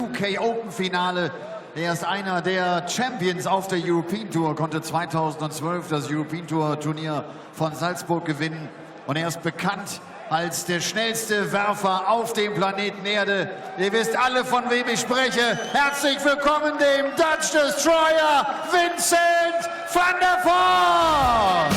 UK Open Finale. Er ist einer der Champions auf der European Tour, konnte 2012 das European Tour Turnier von Salzburg gewinnen. Und er ist bekannt als der schnellste Werfer auf dem Planeten Erde. Ihr wisst alle, von wem ich spreche. Herzlich willkommen dem Dutch Destroyer Vincent van der Voort.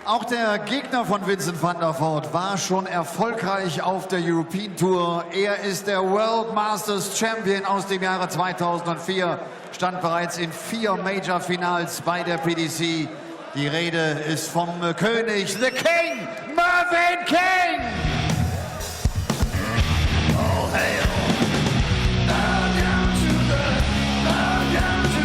Auch der Gegner von Vincent van der Voort war schon erfolgreich auf der European Tour. Er ist der World Masters Champion aus dem Jahre 2004, stand bereits in 4 Major-Finals bei der PDC. Die Rede ist vom König, the King, Mervyn King! All hail! Bow down to the king! Bow down to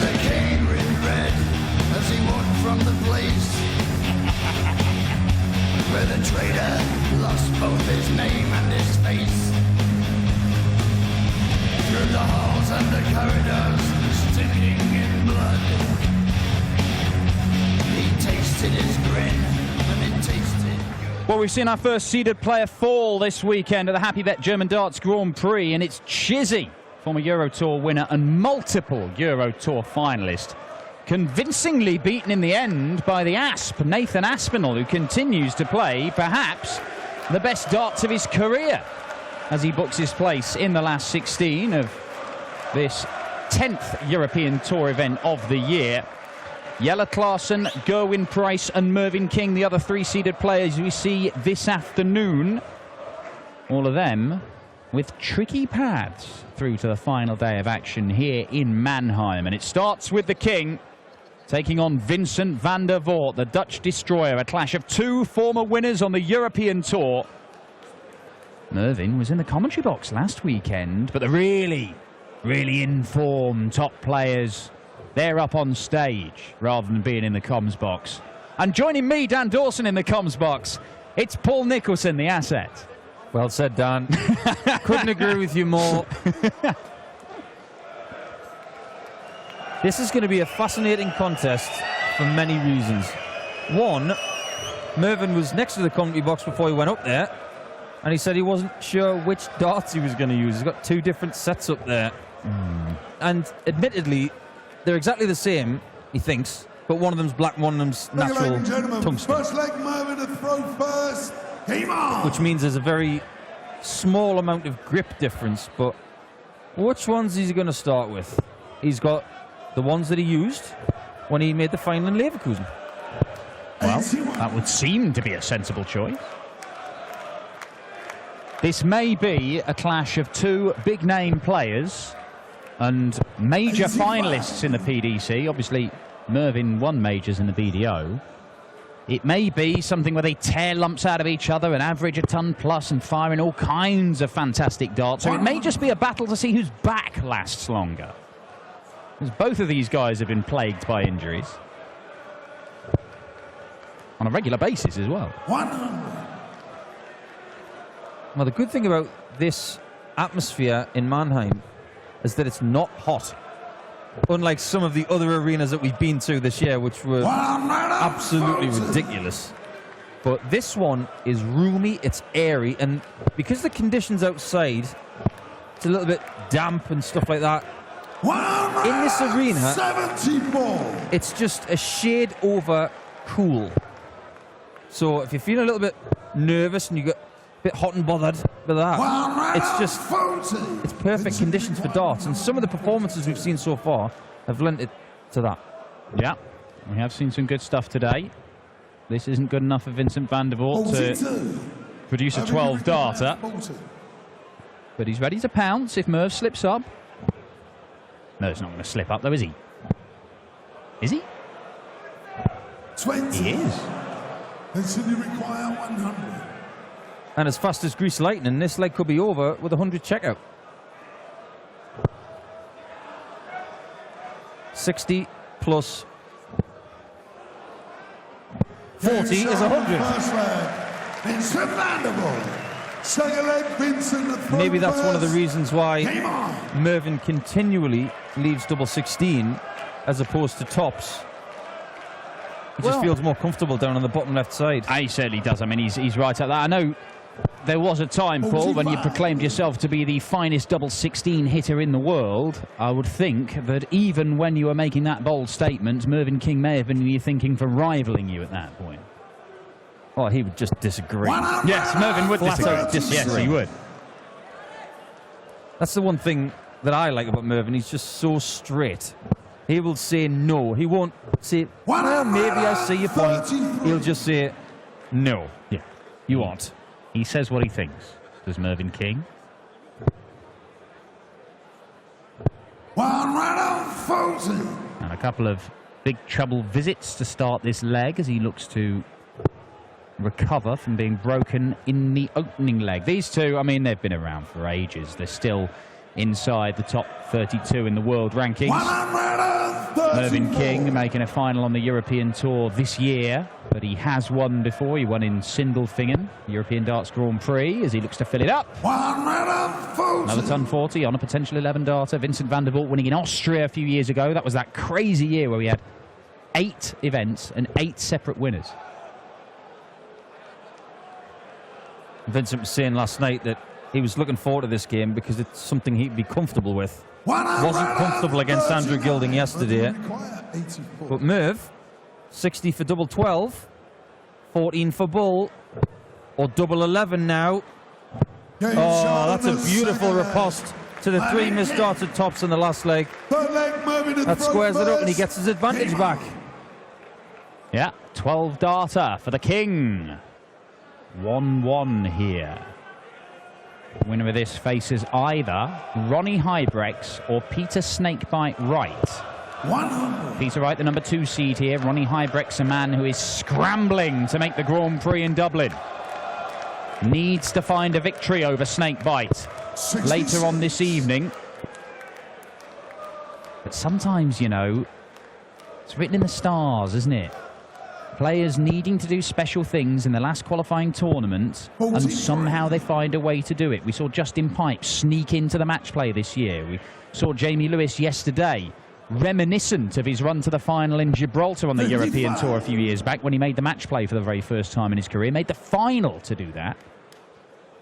the king in red, as he walked from the place where the traitor lost both his name and his face. Through the halls and the corridors, stinking in blood, he tasted his grin, and it tasted good. Well, we've seen our first seeded player fall this weekend at the Happy Bet German Darts Grand Prix, and it's Chizzy, former Euro Tour winner and multiple Euro Tour finalist, convincingly beaten in the end by the Asp, Nathan Aspinall, who continues to play perhaps the best darts of his career as he books his place in the last 16 of this 10th European Tour event of the year. Jelle Klaassen, Gerwyn Price and Mervyn King, the other 3-seeded players we see this afternoon. All of them with tricky paths through to the final day of action here in Mannheim. And it starts with the King taking on Vincent van der Voort, the Dutch destroyer, a clash of 2 former winners on the European Tour. Mervyn was in the commentary box last weekend, but the really informed top players, they're up on stage rather than being in the comms box. And joining me, Dan Dawson, in the comms box, it's Paul Nicholson, the asset. Well said, Dan. Couldn't agree with you more. This is going to be a fascinating contest for many reasons. One, Mervyn was next to the commentary box before he went up there, and he said he wasn't sure which darts he was going to use. He's got 2 different sets up there. And admittedly, they're exactly the same, he thinks, but one of them's black, one of them's natural tungsten. First leg, Mervyn to throw first. Game on! Which means there's a very small amount of grip difference, but which ones is he going to start with? He's got the ones that he used when he made the final in Leverkusen. Well, that would seem to be a sensible choice. This may be a clash of 2 big-name players and major finalists in the PDC. Obviously, Mervyn won majors in the BDO. It may be something where they tear lumps out of each other and average a ton plus and firing all kinds of fantastic darts. So it may just be a battle to see whose back lasts longer, because both of these guys have been plagued by injuries on a regular basis as well. 100. Well, the good thing about this atmosphere in Mannheim is that it's not hot. Unlike some of the other arenas that we've been to this year, which were absolutely ridiculous. But this one is roomy, it's airy, and because the conditions outside, it's a little bit damp and stuff like that. In this arena, 74. it's just a shade over cool. So if you're feeling a little bit nervous and you get a bit hot and bothered with that, it's perfect conditions for darts. And some of the performances we've seen so far have lent it to that. Yeah, we have seen some good stuff today. This isn't good enough for Vincent van der Voort to produce a 12 darter. but he's ready to pounce if Merv slips up. Merv's not going to slip up, though, is he? Is he? 20. He is. Vincent, you require 100. And as fast as Grease Lightning, this leg could be over with 100 checkout. 60 plus 40 is 100. First leg, Vincent Vanderbilt. Second leg, Vincent the throw Maybe that's one of the first. reasons why Game on. Mervyn continually leaves double 16 as opposed to tops. He just Well- feels more comfortable down on the bottom left side. He certainly does. I mean, he's right at that. I know there was a time, Paul, when you proclaimed yourself to be the finest double 16 hitter in the world. I would think that even when you were making that bold statement, Mervyn King may have been thinking for rivaling you at that point. Oh, he would just disagree. Yes, Mervyn would Flat out disagree. Yes, disagree. he would. That's the one thing that I like about Mervyn. He's just so straight. He will say no. He won't say, well, maybe I see your point. He'll just say no. Yeah, You aren't. he says what he thinks. Does Mervyn King? One right on Fulton. And a couple of big trouble visits to start this leg as he looks to recover from being broken in the opening leg. These two, I mean, they've been around for ages. They're still inside the top 32 in the world rankings. 134. Mervyn King making a final on the European Tour this year, but he has won before. He won in Sindelfingen, European Darts Grand Prix, as he looks to fill it up. One right on Fulton. Another ton 40 on a potential 11 darter. Vincent van der Voort winning in Austria a few years ago. That was that crazy year where we had 8 events and 8 separate winners. Vincent was saying last night that he was looking forward to this game because it's something he'd be comfortable with. Wasn't comfortable against Andrew Gilding yesterday. But Merv, 60 for double 12, 14 for bull, or double 11 now. Oh, that's a beautiful riposte to the 3 missed darts at tops in the last leg. That squares it up and he gets his advantage back. Yeah, 12 darter for the King. 1-1 here. Winner of this faces either Ronnie Hybrex or Peter Snakebite Wright. 100. Peter Wright, the number 2 seed here. Ronnie Hybrex, a man who is scrambling to make the Grand Prix in Dublin. Needs to find a victory over Snakebite later on this evening. But sometimes, you know, it's written in the stars, isn't it? Players needing to do special things in the last qualifying tournament, and somehow they find a way to do it. We saw Justin Pipe sneak into the match play this year. We saw Jamie Lewis yesterday, reminiscent of his run to the final in Gibraltar on the European Tour a few years back when he made the match play for the very first time in his career. Made the final to do that.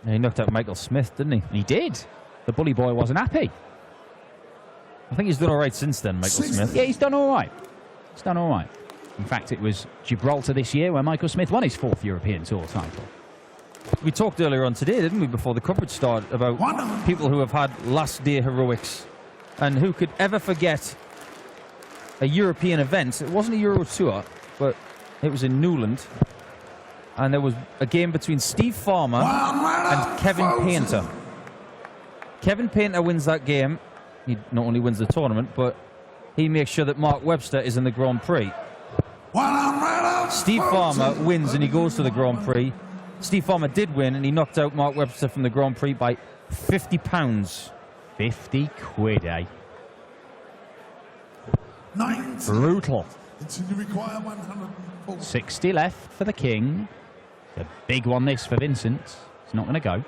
Yeah, he knocked out Michael Smith, didn't he? He did. The bully boy wasn't happy. I think he's done all right since then, Michael Smith. Yeah, he's done all right. He's done all right. In fact, it was Gibraltar this year where Michael Smith won his 4th European Tour title. We talked earlier on today, didn't we, before the coverage started, about people who have had last day heroics and who could ever forget a European event. It wasn't a Euro Tour, but it was in Newland. And there was a game between Steve Farmer and Kevin Painter. Kevin Painter wins that game. He not only wins the tournament, but he makes sure that Mark Webster is in the Grand Prix. Steve Farmer wins and he goes to the Grand Prix. Steve Farmer did win and he knocked out Mark Webster from the Grand Prix by £50. 50 quid, eh? 90. Brutal. You require 140. 60 left for the King. A big one this for Vincent. It's not going to go.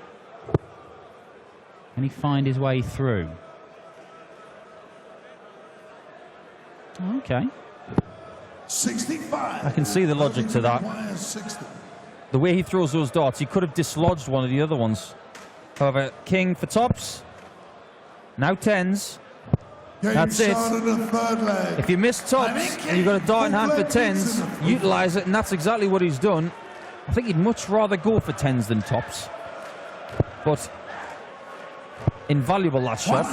Can he find his way through? Okay. 65. I can see the logic to that. Requires 60. The way he throws those darts, he could have dislodged one of the other ones. However, King for tops. Now 10s. That's it. The third leg. If you miss tops and you've got a dart in hand for 10s, utilise it, and that's exactly what he's done. I think he'd much rather go for 10s than tops. But invaluable last shot,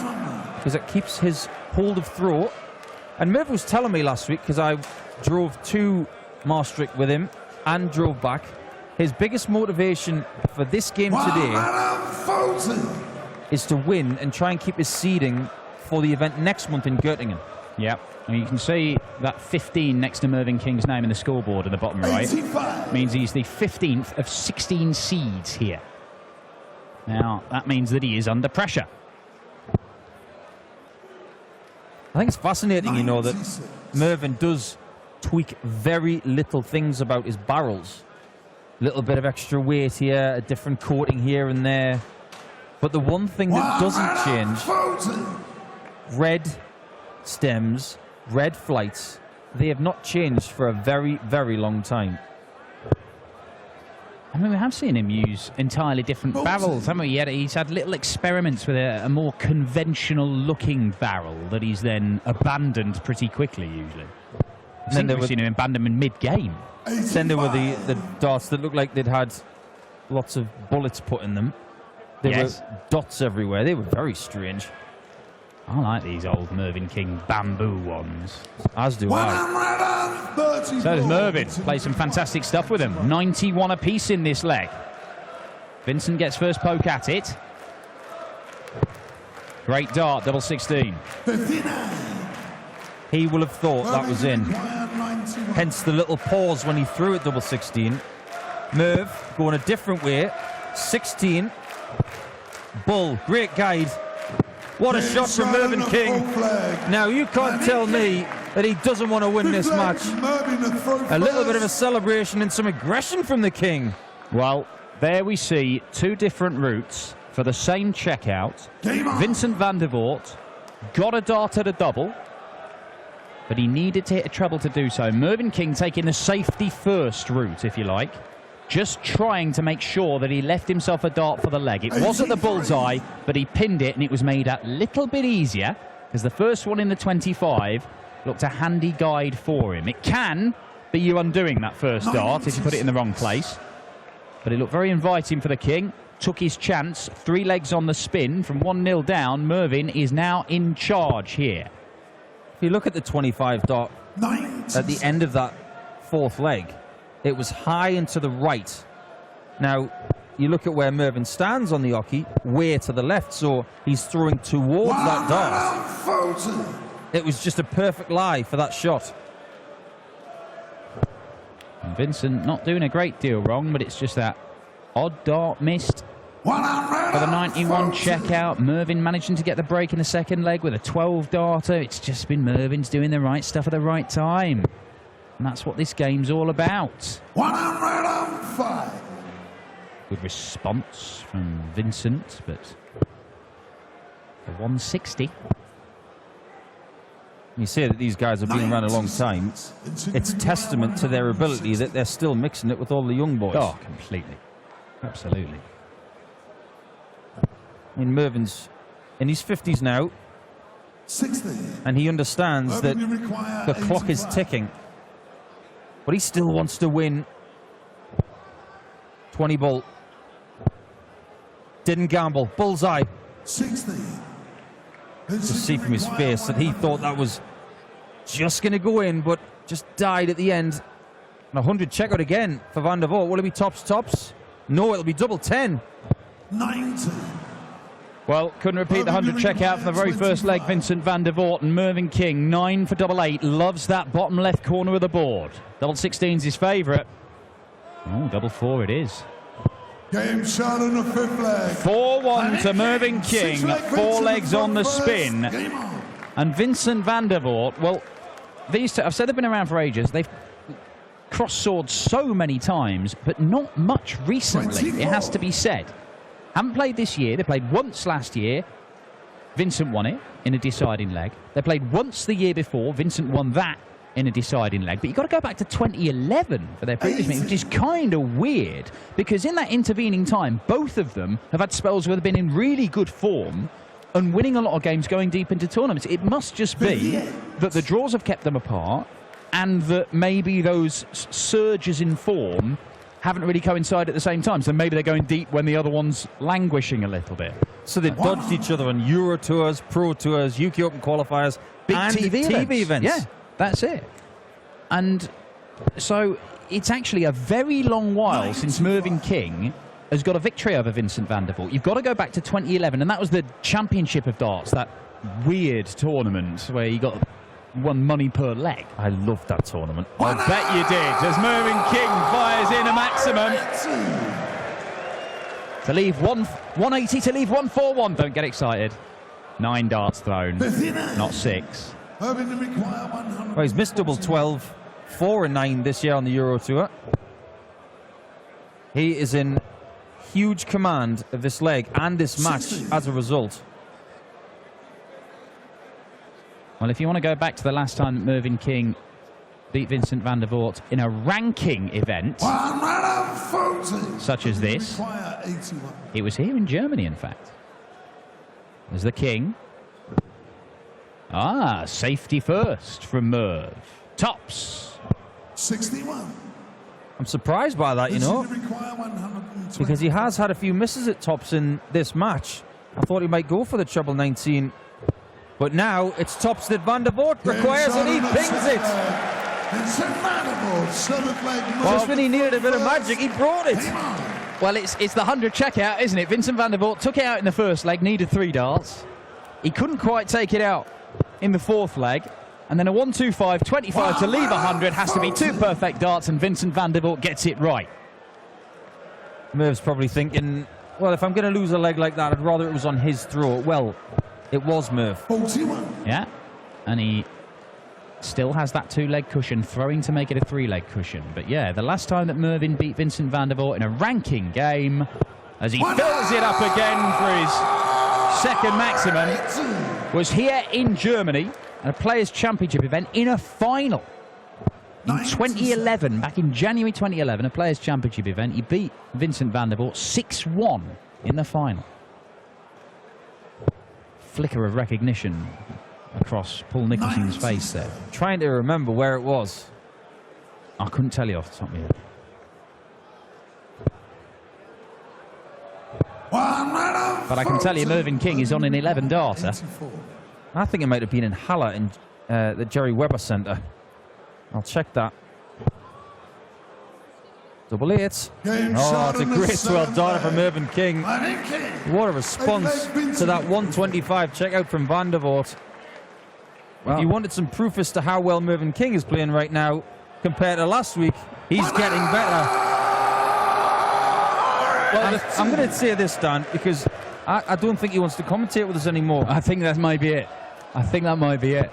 because it keeps his hold of throw. And Merv was telling me last week, because I drove to Maastricht with him and drove back, his biggest motivation for this game today is to win and try and keep his seeding for the event next month in Göttingen. Yeah, and you can see that 15 next to Mervyn King's name in the scoreboard in the bottom right. 85. Means he's the 15th of 16 seeds here. Now, that means that he is under pressure. I think it's fascinating, you know, that 96. Mervyn does tweak very little things about his barrels. A little bit of extra weight here, a different coating here and there. But the one thing that doesn't change, 140. red stems, red flights, they have not changed for a very, very long time. I mean, we have seen him use entirely different barrels, haven't we? He's had little experiments with a more conventional-looking barrel that he's then abandoned pretty quickly, usually. I think we've seen him abandon in mid-game. Then there were the darts that looked like they'd had lots of bullets put in them. There were dots everywhere. They were very strange. I like these old Mervyn King bamboo ones. As do I. 134. So does Mervyn. Plays some fantastic stuff with him. 91 apiece in this leg. Vincent gets first poke at it. Great dart, double 16. 59. He will have thought that was in. 91. Hence the little pause when he threw it double 16. Merv going a different way. 16. Bull, great guide. What a shot from Mervyn King. Now, you can't tell me that he doesn't want to win this match. A little bit of a celebration and some aggression from the King. Well, there we see two different routes for the same checkout. Vincent van der Voort got a dart at a double, but he needed to hit a treble to do so. Mervyn King taking the safety first route, if you like. Just trying to make sure that he left himself a dart for the leg. It wasn't the bullseye, but he pinned it, and it was made a little bit easier, because the first one in the 25 looked a handy guide for him. It can be you undoing that first dart if you put it in the wrong place, but it looked very inviting for the King. Took his chance, 3 legs on the spin from 1-0 down. Mervyn is now in charge here. If you look at the 25 dart at the end of that 4th leg, it was high and to the right. Now, you look at where Mervyn stands on the hockey, way to the left, so he's throwing towards that dart. It was just a perfect lie for that shot. And Vincent not doing a great deal wrong, but it's just that odd dart missed for the 91 checkout. Mervyn managing to get the break in the second leg with a 12 darter. It's just been Mervyn's doing the right stuff at the right time. And that's what this game's all about. 105. Good response from Vincent, but for 160. You say that these guys have been around a long time. It's testament to their ability that they're still mixing it with all the young boys. Oh, completely. Absolutely. I mean, Mervyn's in his 50s now, 60. and he understands that the clock is ticking. But he still wants to win. 20 ball. Didn't gamble. Bullseye. 60. To see from his face that he thought that was just going to go in, but just died at the end. And 100 checkout again for Van der Voort. Will it be tops? No, it'll be double 10. 90. Well, couldn't repeat the 100 checkout for the very first leg. Vincent van der Voort and Mervyn King, 9 for double 8. Loves that bottom left corner of the board. Double 16's his favourite. Oh, double 4 it is. Game shot on the 5th leg. 4-1 to Mervyn King. 4 legs on the spin. And Vincent van der Voort, well, these two, I've said they've been around for ages. They've crossed swords so many times, but not much recently, it has to be said. Haven't played this year. They played once last year. Vincent won it in a deciding leg. They played once the year before. Vincent won that in a deciding leg. But you've got to go back to 2011 for their previous meeting, which is kind of weird, because in that intervening time, both of them have had spells where they've been in really good form and winning a lot of games going deep into tournaments. It must just be that the draws have kept them apart, and that maybe those surges in form haven't really coincided at the same time. So maybe they're going deep when the other one's languishing a little bit. So they've dodged each other on Euro Tours, Pro Tours, UK Open qualifiers, big and TV events. Yeah, that's it. And so it's actually a very long while since Mervyn King has got a victory over Vincent van der Voort. You've got to go back to 2011, and that was the Championship of Darts, that weird tournament where you got one money per leg. I loved that tournament. I bet you did, as Mervyn King fires in a maximum. To leave 180 to leave 141. Don't get excited. 9 darts thrown, not 6. Well, he's missed double 12, 4 and 9 this year on the Euro Tour. He is in huge command of this leg and this match as a result. Well, if you want to go back to the last time that Mervyn King beat Vincent van der Voort in a ranking event, such as this, it was here in Germany, in fact. There's the King. Ah, safety first from Merv. Tops. 61. I'm surprised by that, you know, because he has had a few misses at tops in this match. I thought he might go for the treble 19, but now it's tops that van der Voort requires, and he pings it. Just when he needed a bit of magic, he brought it. Well, it's the 100 checkout, isn't it? Vincent van der Voort took it out in the first leg, needed 3 darts. He couldn't quite take it out in the 4th leg. And then a 1-2-5, 25 to leave 100, has to be 2 perfect darts, and Vincent van der Voort gets it right. Merv's probably thinking, well, if I'm going to lose a leg like that, I'd rather it was on his throw. Well, it was Merv. Yeah, and he still has that 2-leg cushion, throwing to make it a 3-leg cushion. But yeah, the last time that Mervyn beat Vincent van der Voort in a ranking game, as he fills it up again for his 2nd maximum, was here in Germany at a Players' Championship event in a final. In 2011, back in January 2011, a Players' Championship event, he beat Vincent van der Voort 6-1 in the final. Flicker of recognition across Paul Nicholson's face there. Trying to remember where it was. I couldn't tell you off the top of my head. But I can tell you Mervyn King is on an 11-darter. I think it might have been in Halle in the Jerry Webber Centre. I'll check that. Double 8. Oh, it's a great 12-darter from Mervyn King. What a response to that 125 checkout from van der Voort. Well, if you wanted some proof as to how well Mervyn King is playing right now compared to last week, he's getting better. Well, I'm going to say this, Dan, because I don't think he wants to commentate with us anymore. I think that might be it. I think that might be it.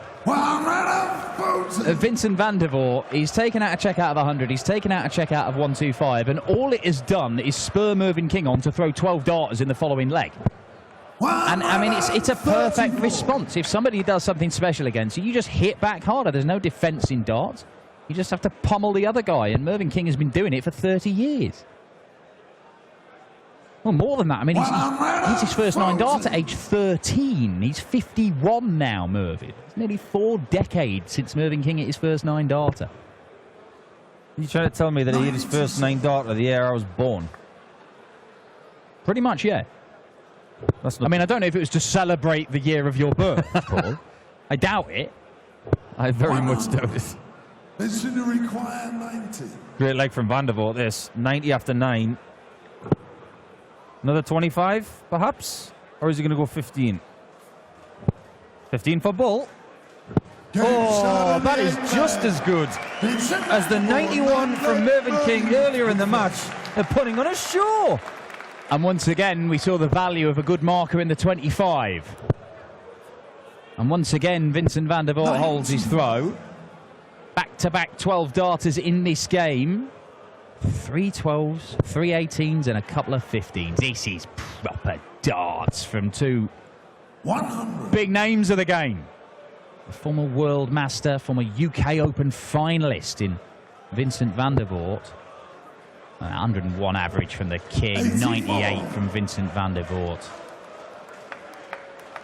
Vincent van der Voort, he's taken out a check out of 100, he's taken out a check out of 125, and all it has done is spur Mervyn King on to throw 12 darters in the following leg. And I mean, it's a perfect response. If somebody does something special against you, you just hit back harder. There's no defence in darts. You just have to pummel the other guy, and Mervyn King has been doing it for 30 years. Well, more than that. I mean, he's his first 9-dart at age 13. He's 51 now, Mervyn. It's nearly 4 decades since Mervyn King hit his first 9-darter. You trying to tell me that he hit his first 9-darter the year I was born? Pretty much, yeah. I mean, I don't know if it was to celebrate the year of your birth, Paul. I doubt it. I very much doubt it. This is require 90. Great leg from van der Voort, this. 90 after 9. Another 25, perhaps? Or is he going to go 15? 15 for Bull. Oh, that is just as good as the 91 from Mervyn King earlier in the match. They're putting on a show. And once again, we saw the value of a good marker in the 25. And once again, Vincent van der Voort holds his throw. Back-to-back 12 darters in this game. 3 12s, 3 18s, and a couple of 15s. This is proper darts from 2 big names of the game. A former World Master, former UK Open finalist in Vincent van der Voort. 101 average from the King, 98 from Vincent van der Voort.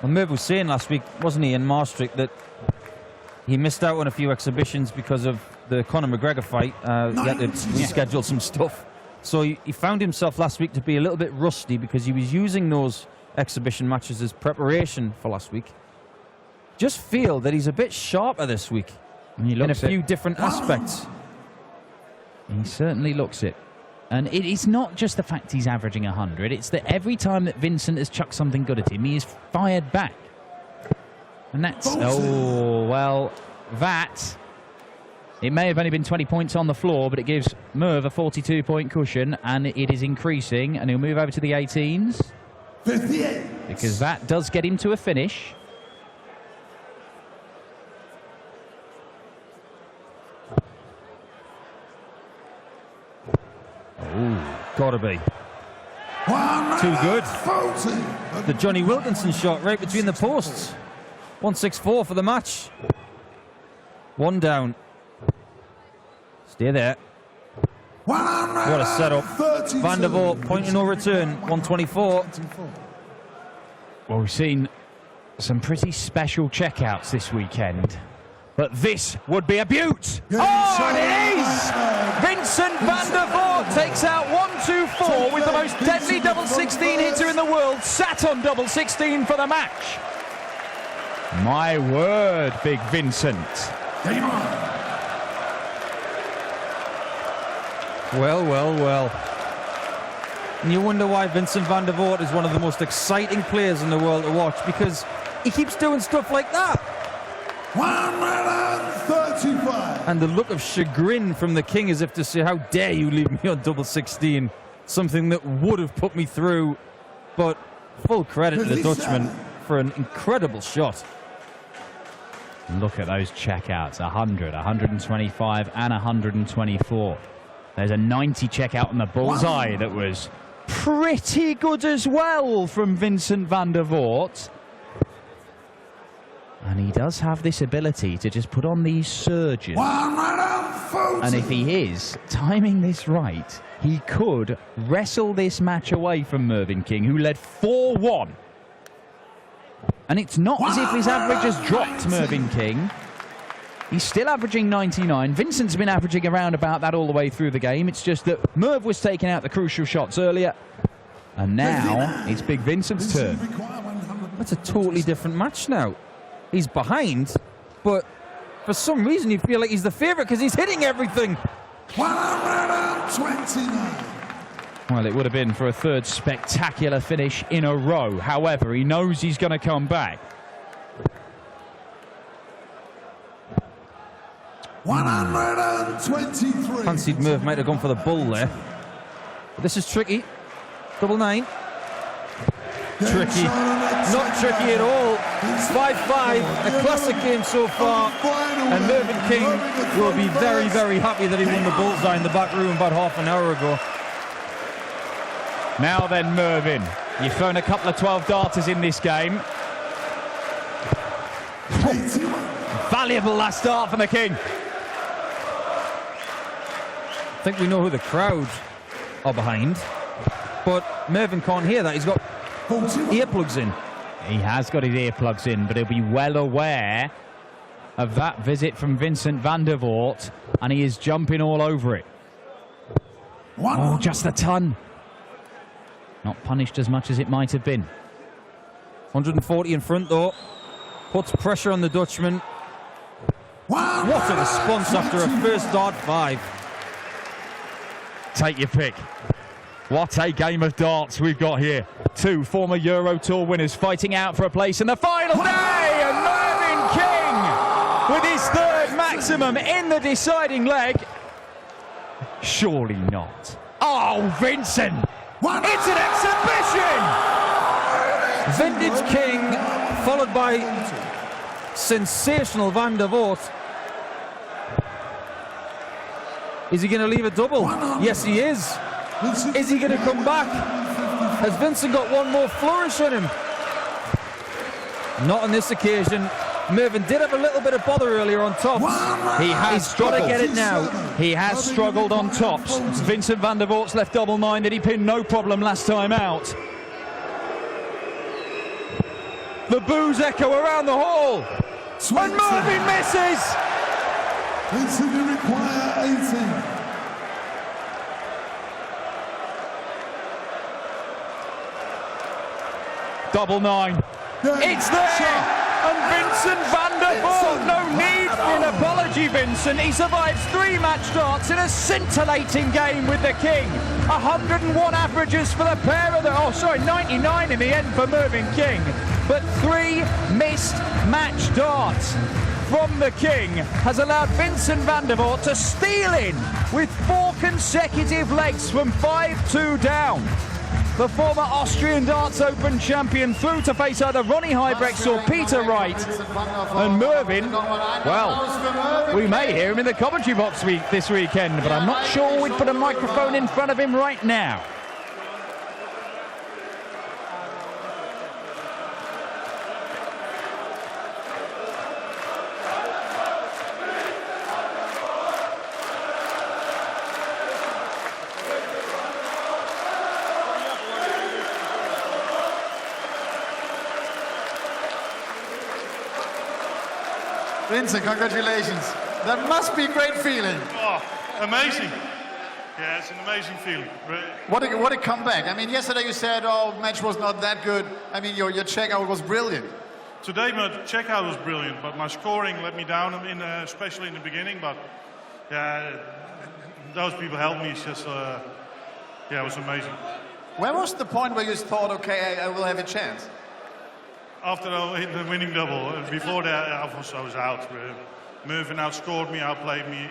Well, Merv was saying last week, wasn't he, in Maastricht, that he missed out on a few exhibitions because of the Conor McGregor fight. He had to reschedule some stuff. So he found himself last week to be a little bit rusty because he was using those exhibition matches as preparation for last week. Just feel that he's a bit sharper this week in a few different aspects. He certainly looks it. And it is not just the fact he's averaging 100, it's that every time that Vincent has chucked something good at him, he is fired back. And that's... Oh, well, that... It may have only been 20 points on the floor, but it gives Merv a 42-point cushion, and it is increasing, and he'll move over to the 18s. 58. Because that does get him to a finish. Oh, gotta be. Too good. The Johnny Wilkinson shot right between the posts. 164 for the match. One down. Stay there. What a setup. Van der Voort, point of no return, 124. Well, we've seen some pretty special checkouts this weekend, but this would be a beaut. Oh, and it is! Vincent van der Voort takes out 1-2-4 with the most deadly double 16 hitter in the world, sat on double 16 for the match. My word, big Vincent. Well, well, well. And you wonder why Vincent van der Voort is one of the most exciting players in the world to watch, because he keeps doing stuff like that. 135. And the look of chagrin from the king, as if to say, how dare you leave me on double 16, something that would have put me through. But full credit to the Dutchman for an incredible shot. Look at those checkouts, 100, 125 and 124. There's a 90 checkout on the bullseye that was pretty good as well from Vincent van der Voort. And he does have this ability to just put on these surges. And if he is timing this right, he could wrestle this match away from Mervyn King, who led 4-1. And it's not as if his average has dropped, Mervyn King. He's still averaging 99. Vincent's been averaging around about that all the way through the game. It's just that Merv was taking out the crucial shots earlier. And now it's Big Vincent's turn. That's a totally different match now. He's behind, but for some reason you feel like he's the favourite because he's hitting everything. 129. Well, it would have been for a third spectacular finish in a row. However, he knows he's going to come back. 123. Fancied Merv might have gone for the bull there. But this is tricky. Double 9. Tricky. Not tricky at all. 5-5. A classic game so far. And Mervyn King will be very, very happy that he won the bullseye in the back room about half an hour ago. Now then, Mervyn, you've thrown a couple of 12 darters in this game. Valuable last start from the King. I think we know who the crowd are behind, but Mervyn can't hear that. He's got earplugs in. He has got his earplugs in, but he'll be well aware of that visit from Vincent van der Voort, and he is jumping all over it. Oh, just a ton. Not punished as much as it might have been. 140 in front, though. Puts pressure on the Dutchman. What a response after a first dart 5. Take your pick. What a game of darts we've got here. Two former Euro Tour winners fighting out for a place in the final day. And Mervyn King with his third maximum in the deciding leg. Surely not. Oh, Vincent. It's an exhibition. Vintage King, followed by sensational Van der Voort. Is he going to leave a double? Yes, he is. Is he going to come back? Has Vincent got one more flourish in him? Not on this occasion. Mervyn did have a little bit of bother earlier on tops. He has struggled. Got to get it now. He has struggled on tops. Vincent van der Voort's left double 9 that he pinned no problem last time out. The boos echo around the hall. And Mervyn misses. Vincent, you require 18. Double 9. It's there. And Vincent van der Voort, no need for an apology, Vincent. He survives 3 match starts in a scintillating game with the King. 101 averages for the pair of them. 99 in the end for Mervyn King. But 3 missed match starts from the King has allowed Vincent van der Voort to steal in with 4 consecutive legs from 5-2 down. The former Austrian Darts Open champion through to face either Ronnie Huybrechts or Peter Wright. And Mervyn, well, we may hear him in the commentary box this weekend, but I'm not sure we'd put a microphone in front of him right now. Vincent, congratulations. That must be a great feeling. Oh, amazing. Yeah, it's an amazing feeling. What a comeback. I mean, yesterday you said, oh, match was not that good. I mean, your checkout was brilliant. Today my checkout was brilliant, but my scoring let me down, especially in the beginning. But yeah, those people helped me. It's just, yeah, it was amazing. Where was the point where you thought, okay, I will have a chance? After I hit the winning double, before that I was out. Mervyn outscored me, outplayed me,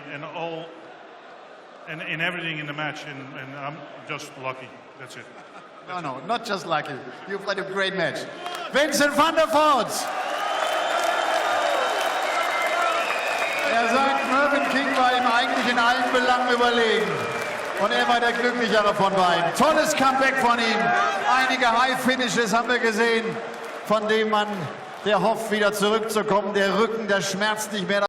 and in everything in the match, and I'm just lucky. That's it. No, not just lucky. You played a great match. Vincent van der Voort. Er sagt, Mervyn King war ihm eigentlich in allen Belangen überlegen. Und er war der glücklichere von beiden. Tolles Comeback von ihm. Einige High-Finishes haben wir gesehen, von dem man, der hofft, wieder zurückzukommen. Der Rücken, der schmerzt nicht mehr.